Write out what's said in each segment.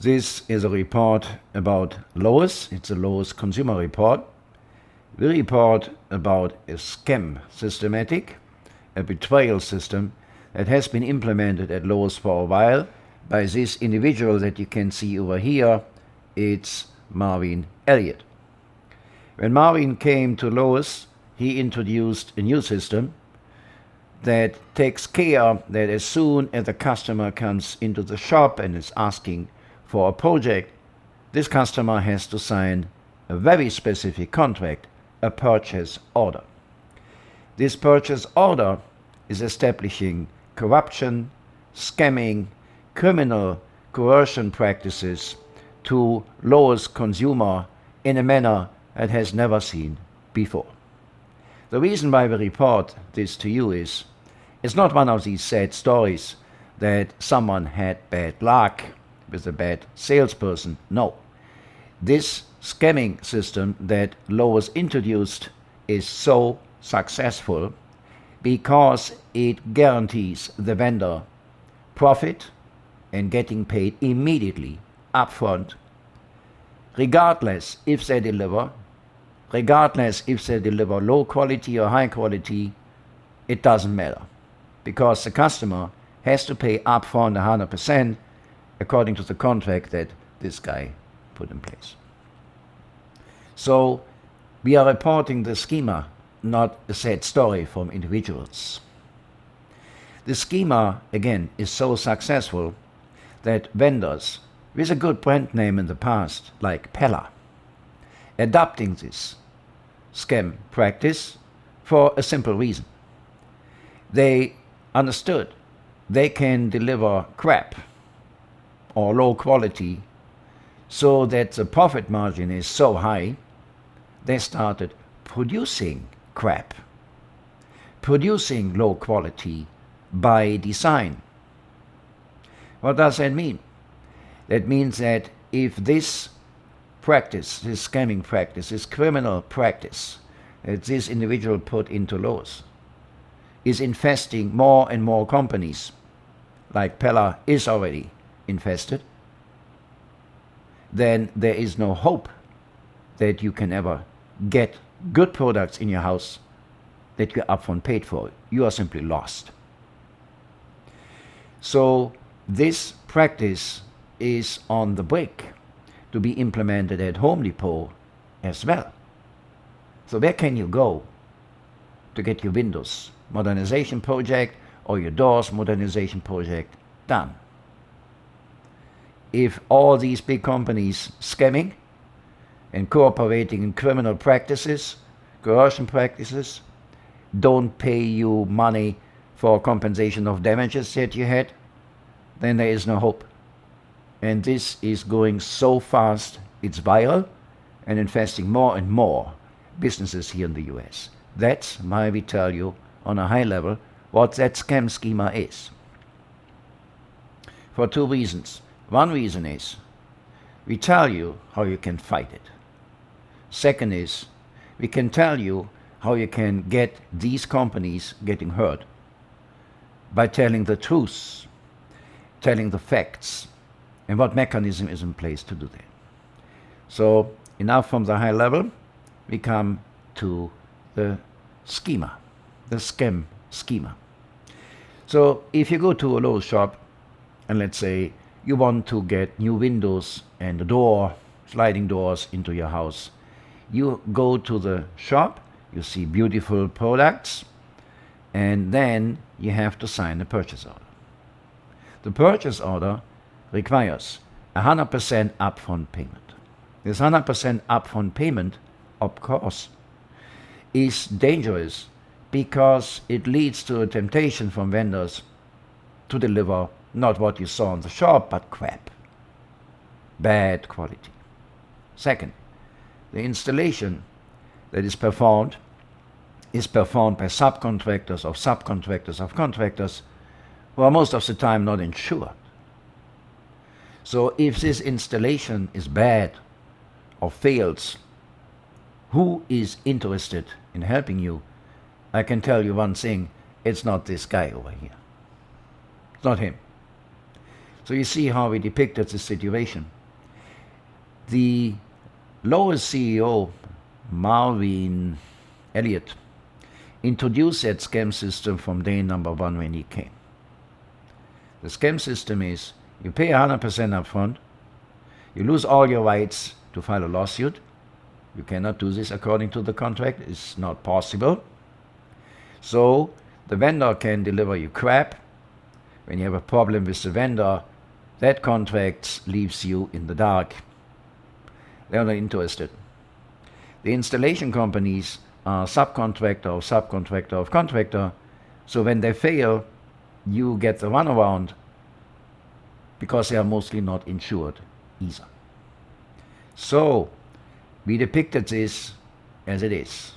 This is a report about Lowe's. It's a Lowe's consumer report. We report about a scam systematic, a betrayal system that has been implemented at Lowe's for a while by this individual that you can see over here. It's Marvin Elliot. When Marvin came to Lowe's, he introduced a new system that takes care that as soon as the customer comes into the shop and is asking for a project, this customer has to sign a very specific contract, a purchase order. This purchase order is establishing corruption, scamming, criminal coercion practices to Lowe's consumer in a manner that has never seen before. The reason why we report this to you is, it's not one of these sad stories that someone had bad luck with a bad salesperson. No. This scamming system that Lowe's introduced is so successful because it guarantees the vendor profit and getting paid immediately upfront, regardless if they deliver low quality or high quality. It doesn't matter, because the customer has to pay upfront 100% according to the contract that this guy put in place. So we are reporting the schema, not a sad story from individuals. The schema, again, is so successful that vendors with a good brand name in the past, like Pella, adopting this scam practice for a simple reason. They understood they can deliver crap or low quality so that the profit margin is so high, they started producing crap, producing low quality by design. What does that mean? That means that if this practice, this scamming practice, this criminal practice that this individual put into Lowe's is infesting more and more companies, like Pella is already infested, then there is no hope that you can ever get good products in your house that you're upfront paid for. You are simply lost. So this practice is on the brink to be implemented at Home Depot as well. So where can you go to get your windows modernization project or your doors modernization project done? If all these big companies scamming and cooperating in criminal practices, coercion practices, don't pay you money for compensation of damages that you had, then there is no hope. And this is going so fast, it's viral and infesting more and more businesses here in the US. That's why we tell you on a high level what that scam schema is. For two reasons. One reason is we tell you how you can fight it. Second is we can tell you how you can get these companies getting hurt by telling the truth, telling the facts, and what mechanism is in place to do that. So enough from the high level, we come to the schema, the scam schema. So if you go to a Lowe's shop and let's say you want to get new windows and a door, sliding doors into your house, you go to the shop, you see beautiful products, and then you have to sign a purchase order. The purchase order requires 100% upfront payment. This 100% upfront payment, of course, is dangerous because it leads to a temptation from vendors to deliver not what you saw in the shop, but crap, bad quality. Second, the installation that is performed by subcontractors of subcontractors of contractors who are most of the time not insured. So if this installation is bad or fails, who is interested in helping you? I can tell you one thing, it's not this guy over here. It's not him. So you see how we depicted the situation. The Lowe's CEO, Marvin, Elliot, introduced that scam system from day number one when he came. The scam system is you pay 100% upfront, you lose all your rights to file a lawsuit. You cannot do this according to the contract. It's not possible. So the vendor can deliver you crap. When you have a problem with the vendor, that contract leaves you in the dark. They're not interested. The installation companies are subcontractor of subcontractor of contractor. So when they fail, you get the runaround because they are mostly not insured either. So we depicted this as it is.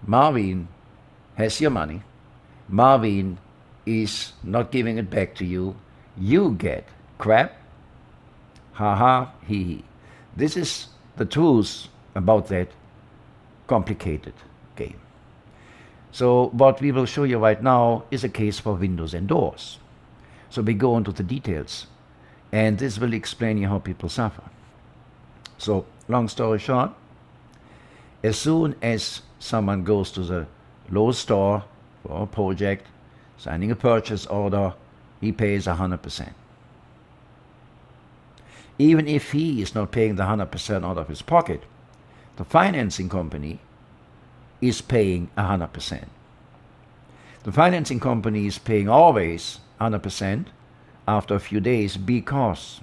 Marvin has your money. Marvin is not giving it back to you. You get crap. Ha ha, he he. This is the truth about that complicated game. So what we will show you right now is a case for windows and doors. So we go into the details, and this will explain you how people suffer. So long story short, as soon as someone goes to the Lowe's store for a project, signing a purchase order, he pays 100%. Even if he is not paying the 100% out of his pocket, the financing company is paying 100%. The financing company is paying always 100% after a few days because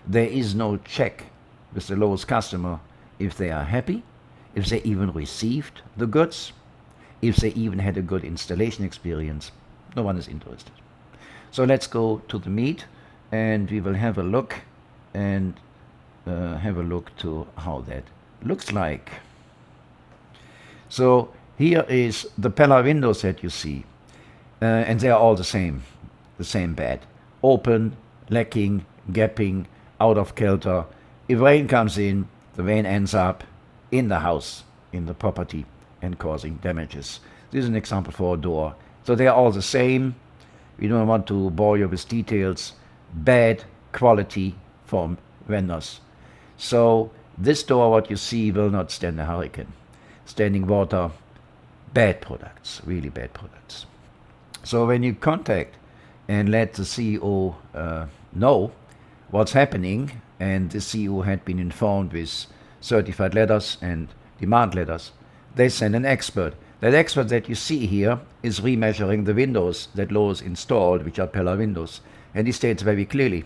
there is no check with the Lowe's customer if they are happy, if they even received the goods, if they even had a good installation experience. No one is interested. So let's go to the meat, and we will have a look and have a look to how that looks like. So here is the Pella windows that you see, and they are all the same bad. Open, lacking, gapping, out of kilter. If rain comes in, the rain ends up in the house, in the property, and causing damages. This is an example for a door. So they are all the same. We don't want to bore you with details. Bad quality from vendors. So this door, what you see, will not stand a hurricane. Standing water, bad products, really bad products. So when you contact and let the CEO know what's happening, and the CEO had been informed with certified letters and demand letters, they send an expert. That expert that you see here is remeasuring the windows that Lowe's installed, which are Pella windows. And he states very clearly,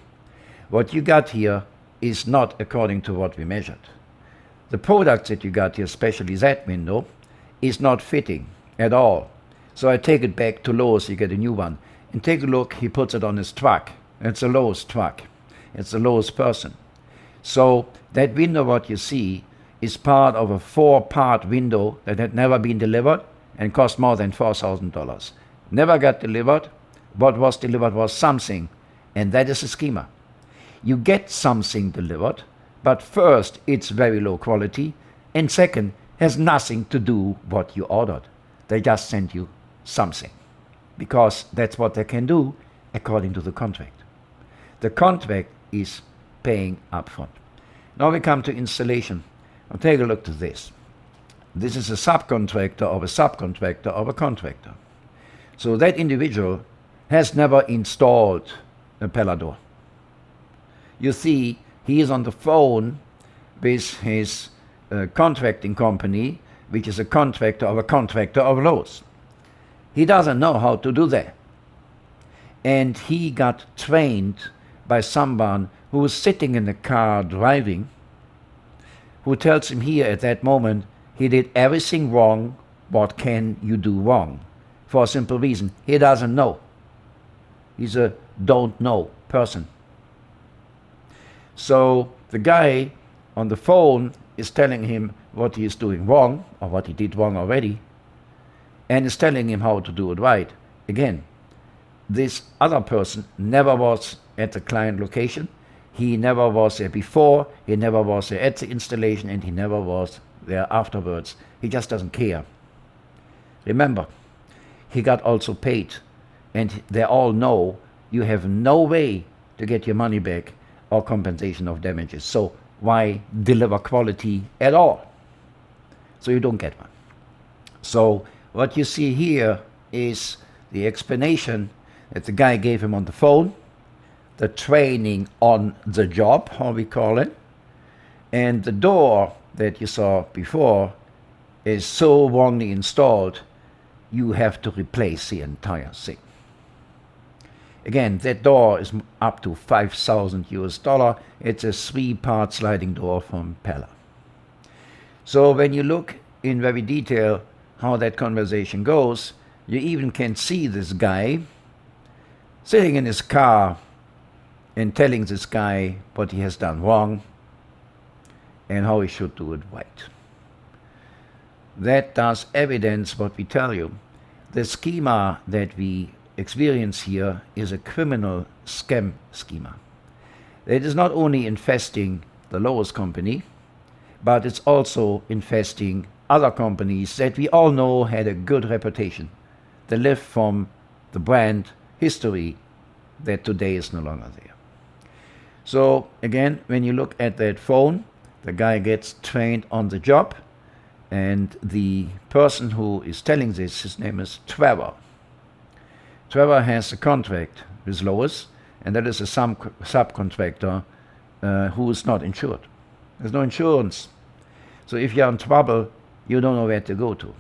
what you got here is not according to what we measured. The product that you got here, especially that window, is not fitting at all. So I take it back to Lowe's, you get a new one. And take a look, he puts it on his truck. It's a Lowe's truck. It's a Lowe's person. So that window, what you see, is part of a 4-part window that had never been delivered and cost more than $4,000. Never got delivered. What was delivered was something, and that is a schema. You get something delivered, but first it's very low quality, and second, has nothing to do what you ordered. They just sent you something, because that's what they can do according to the contract. The contract is paying upfront. Now we come to installation. Now take a look to this. This is a subcontractor of a subcontractor of a contractor. So that individual has never installed a Pella door. You see, he is on the phone with his contracting company, which is a contractor of Lowe's. He doesn't know how to do that. And he got trained by someone who was sitting in the car driving, who tells him here at that moment, he did everything wrong. What can you do wrong? For a simple reason, he doesn't know. He's a don't know person. So the guy on the phone is telling him what he is doing wrong, or what he did wrong already, and is telling him how to do it right. Again, this other person never was at the client location. He never was there before, he never was there at the installation, and he never was there afterwards. He just doesn't care. Remember, he got also paid, and they all know you have no way to get your money back or compensation of damages. So why deliver quality at all? So you don't get one. So what you see here is the explanation that the guy gave him on the phone, the training on the job, how we call it, and the door that you saw before is so wrongly installed, you have to replace the entire thing. Again, that door is up to $5,000. It's a 3-part sliding door from Pella. So when you look in very detail how that conversation goes, you even can see this guy sitting in his car and telling this guy what he has done wrong and how he should do it right. That does evidence what we tell you. The schema that we experience here is a criminal scam schema. It is not only infesting the Lowe's company, but it's also infesting other companies that we all know had a good reputation. They live from the brand history that today is no longer there. So again, when you look at that phone, the guy gets trained on the job, and the person who is telling this, his name is Trevor. Trevor has a contract with Lowe's, and that is a subcontractor who is not insured. There's no insurance. So if you're in trouble, you don't know where to go to.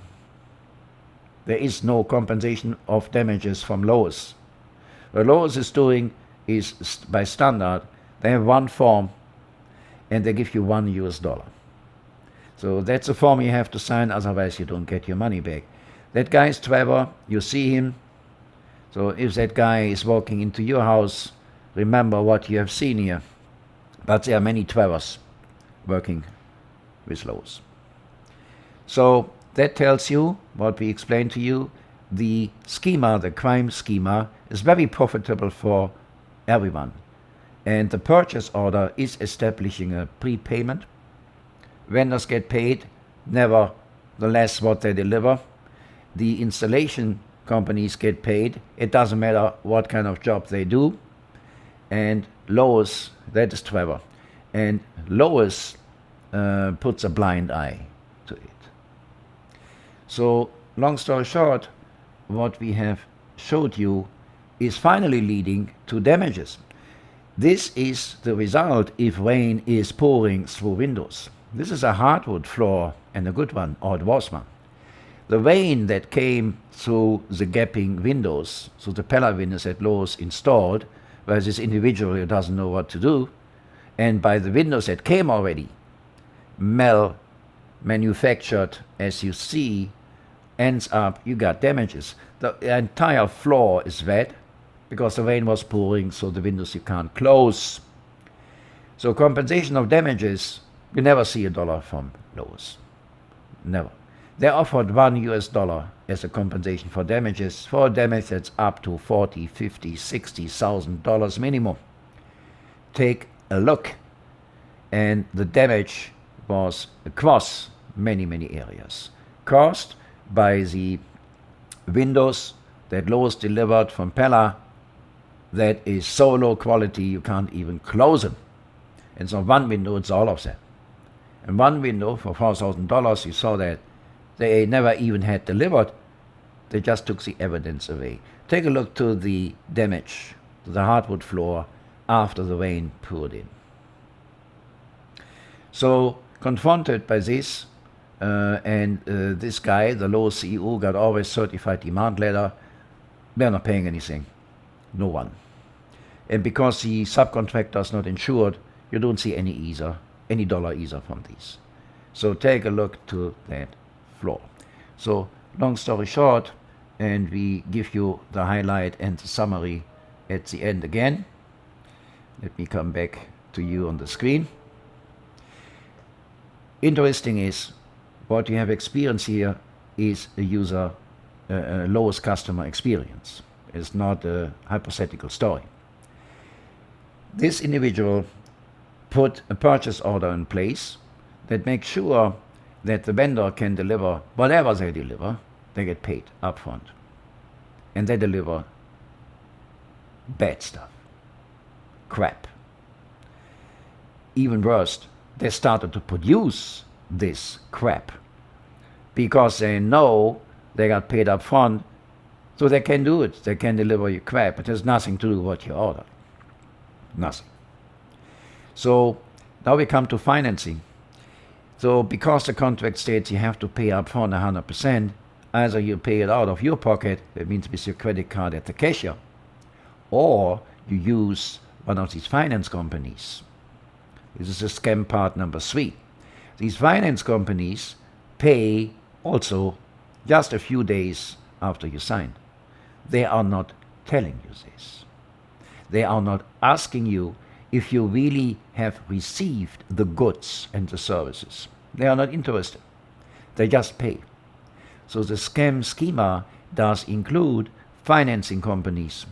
There is no compensation of damages from Lowe's. What Lowe's is doing is, by standard, they have one form and they give you $1. So that's a form you have to sign, otherwise you don't get your money back. That guy is Trevor, you see him. So if that guy is walking into your house, remember what you have seen here. But there are many Trevors working with Lowe's. So that tells you what we explained to you. The schema, the crime schema, is very profitable for everyone. And the purchase order is establishing a prepayment. Vendors get paid, nevertheless what they deliver. The installation companies get paid. It doesn't matter what kind of job they do. And Lowe's, that is Trevor. And Lowe's puts a blind eye to it. So, long story short, what we have showed you is finally leading to damages. This is the result if rain is pouring through windows. This is a hardwood floor and a good one, or it was one. The rain that came through the gaping windows, so the Pella windows that Lowe's installed, where this individual doesn't know what to do, and by the windows that came already, manufactured, as you see, ends up, you got damages. The entire floor is wet because the rain was pouring, so the windows you can't close. So compensation of damages, you never see $1 from Lowe's. Never. They offered $1 as a compensation for damages, for a damage that's up to $40,000, $50,000, $60,000 minimum. Take a look, and the damage was across many, many areas, caused by the windows that Lowe's delivered from Pella that is so low quality you can't even close them. And so one window, it's all of them. And one window for $4,000, you saw that they never even had delivered. They just took the evidence away. Take a look to the damage to the hardwood floor after the rain poured in. So confronted by this, this guy, the Lowe's CEO, got always certified demand letter. They're not paying anything. No one. And because the subcontractor is not insured, you don't see any dollar either from these. So take a look to that floor. So long story short, and we give you the highlight and the summary at the end again. Let me come back to you on the screen. Interesting is what you have experienced here is a user, lowest customer experience. It's not a hypothetical story. This individual put a purchase order in place that makes sure that the vendor can deliver whatever they deliver, they get paid upfront. And they deliver bad stuff. crap. Even worse, they started to produce this crap because they know they got paid up front, so they can do it. They can deliver you crap. It has nothing to do with what you ordered. Nothing. So now we come to financing. So because the contract states you have to pay up front 100%, either you pay it out of your pocket, that means with your credit card at the cashier, or you use one of these finance companies. This is the scam part number 3. These finance companies pay also just a few days after you sign. They are not telling you this. They are not asking you if you really have received the goods and the services. They are not interested. They just pay. So the scam schema does include financing companies.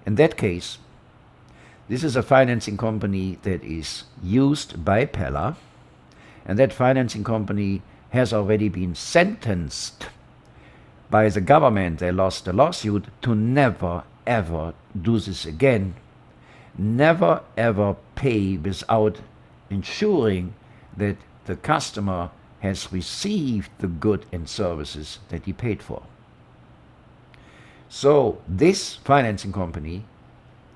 In that case, this is a financing company that is used by Pella, and that financing company has already been sentenced by the government. They lost the lawsuit to never ever do this again. Never ever pay without ensuring that the customer has received the goods and services that he paid for. So this financing company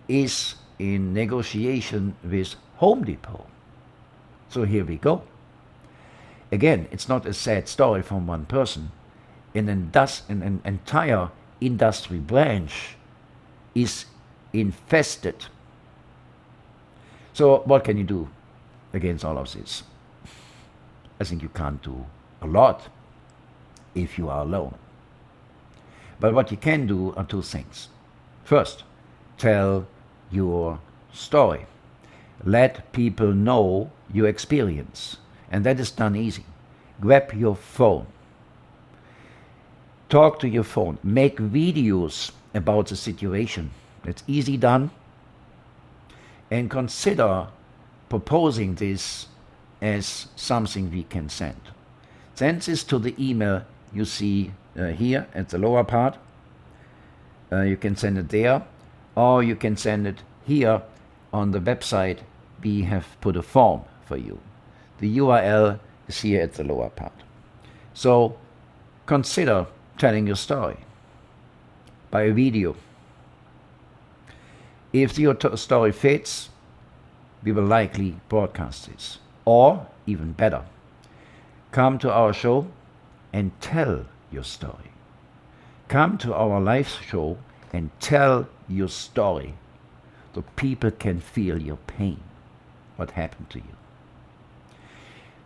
is in negotiation with Home Depot. So here we go. Again, it's not a sad story from one person. An entire industry branch is infested. So what can you do against all of this? I think you can't do a lot if you are alone. But what you can do are 2 things. First, tell your story. Let people know your experience. And that is done easy. Grab your phone. Talk to your phone. Make videos about the situation. That's easy done. And consider proposing this as something we can send. Send this to the email you see here at the lower part. You can send it there, or you can send it here on the website. We have put a form for you. The URL is here at the lower part. So consider telling your story by a video. If your story fits, we will likely broadcast this. Or, even better, come to our show and tell your story. Come to our live show and tell your story so people can feel your pain, what happened to you.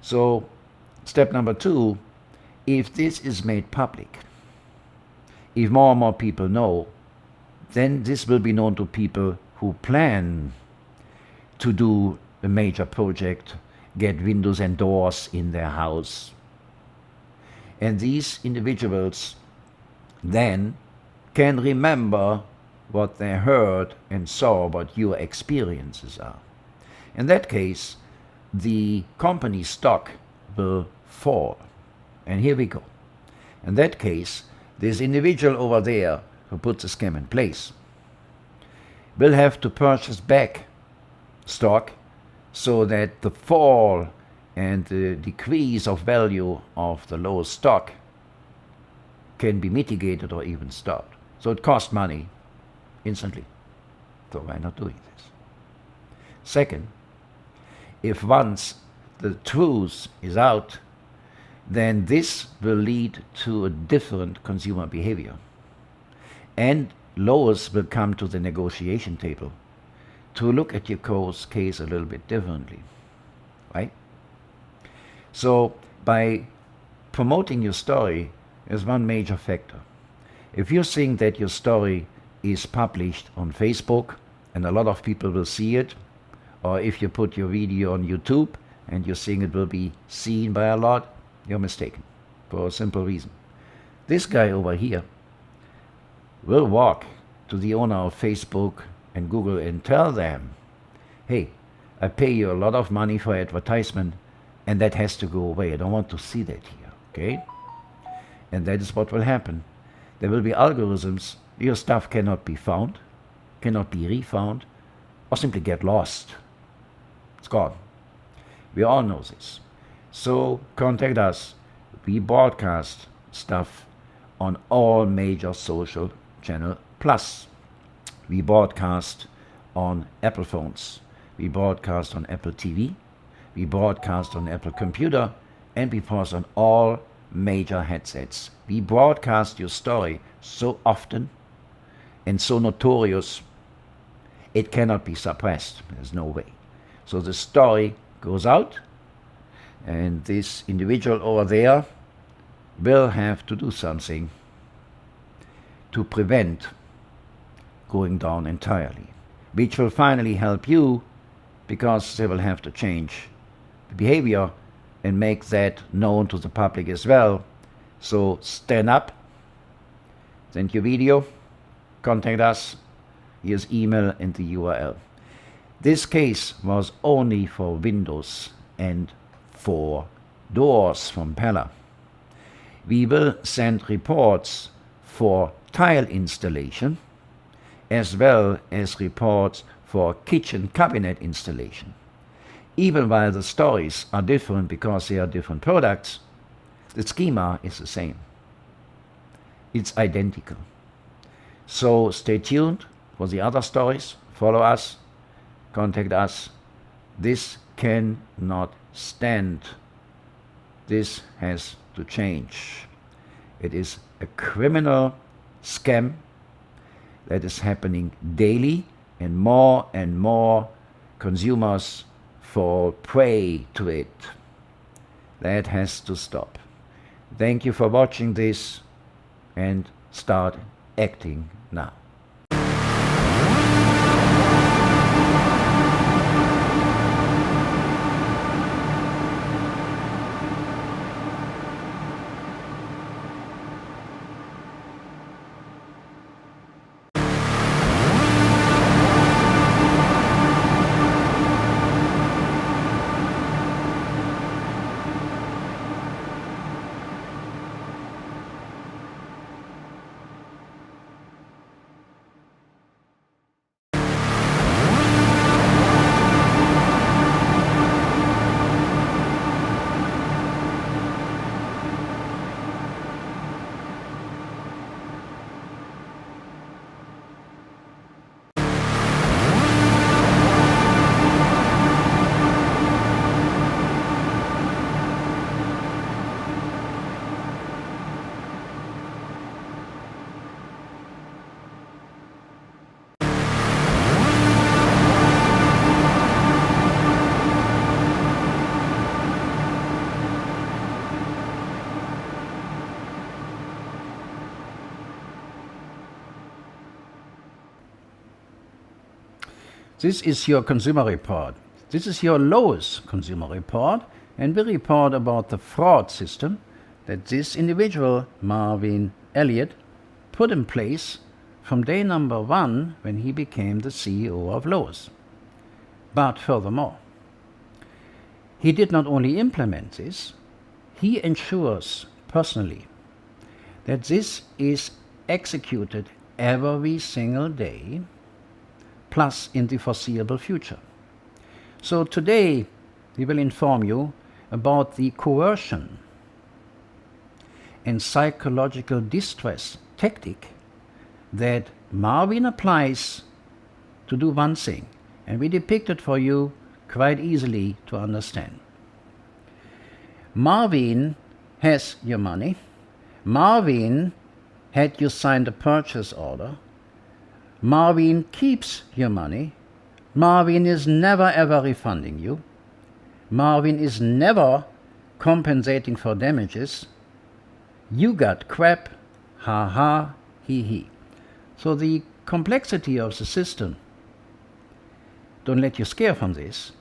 So, step number 2, if this is made public, if more and more people know, then this will be known to people who plan to do a major project, get windows and doors in their house. And these individuals then can remember what they heard and saw, what your experiences are. In that case, the company stock will fall. And here we go. In that case, this individual over there who put the scam in place will have to purchase back stock so that the fall and the decrease of value of the low stock can be mitigated or even stopped. So it costs money instantly. So why not doing this? Second, if once the truth is out, then this will lead to a different consumer behavior. And lawyers will come to the negotiation table to look at your case a little bit differently, right? So by promoting your story is one major factor. If you think that your story is published on Facebook and a lot of people will see it, or if you put your video on YouTube and you think it will be seen by a lot, you're mistaken for a simple reason. This guy over here will walk to the owner of Facebook and Google and tell them, hey, I pay you a lot of money for advertisement and that has to go away. I don't want to see that here, okay? And that is what will happen. There will be algorithms. Your stuff cannot be found, cannot be refound, or simply get lost. It's gone. We all know this. So contact us. We broadcast stuff on all major social channel plus. We broadcast on Apple phones. We broadcast on Apple TV. We broadcast on Apple computer. And we broadcast on all major headsets. We broadcast your story so often and so notorious, it cannot be suppressed. There's no way. So the story goes out, and this individual over there will have to do something to prevent going down entirely, which will finally help you because they will have to change the behavior and make that known to the public as well. So stand up, send your video, contact us. Here's email and the URL. This case was only for windows and for doors from Pella. We will send reports for tile installation as well as reports for kitchen cabinet installation. Even while the stories are different because they are different products, the schema is the same. It's identical. So stay tuned for the other stories. Follow us. Contact us. This cannot stand. This has to change. It is a criminal scam that is happening daily, and more consumers fall prey to it. That has to stop. Thank you for watching this, and start acting now. This is your consumer report. This is your lowest consumer report, and we report about the fraud system that this individual, Marvin Elliot, put in place from day number 1 when he became the CEO of Lowe's. But furthermore, he did not only implement this, he ensures personally that this is executed every single day, plus in the foreseeable future. So today we will inform you about the coercion and psychological distress tactic that Marvin applies to do one thing, and we depict it for you quite easily to understand. Marvin has your money. Marvin had you sign the purchase order. Marvin keeps your money. Marvin is never ever refunding you. Marvin is never compensating for damages. You got crap, ha ha, he he. So the complexity of the system, don't let you scare from this,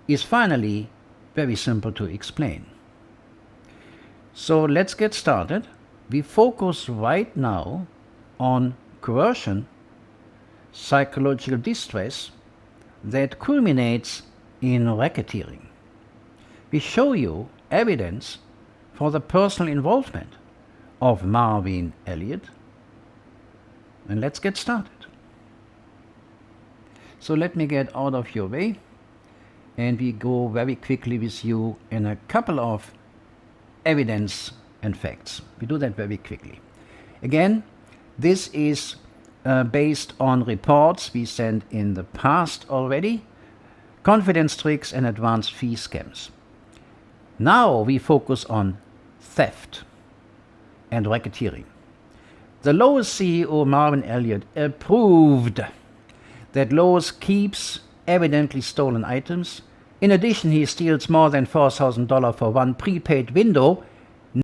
is finally very simple to explain. So let's get started. We focus right now on coercion, psychological distress that culminates in racketeering. We show you evidence for the personal involvement of Marvin Elliot, and let's get started. So let me get out of your way, and we go very quickly with you in a couple of evidence and facts. We do that very quickly. Again, this is based on reports we sent in the past already, confidence tricks and advanced fee scams. Now we focus on theft and racketeering. The Lowe's CEO, Marvin Elliot, approved that Lowe's keeps evidently stolen items. In addition, he steals more than $4,000 for one prepaid window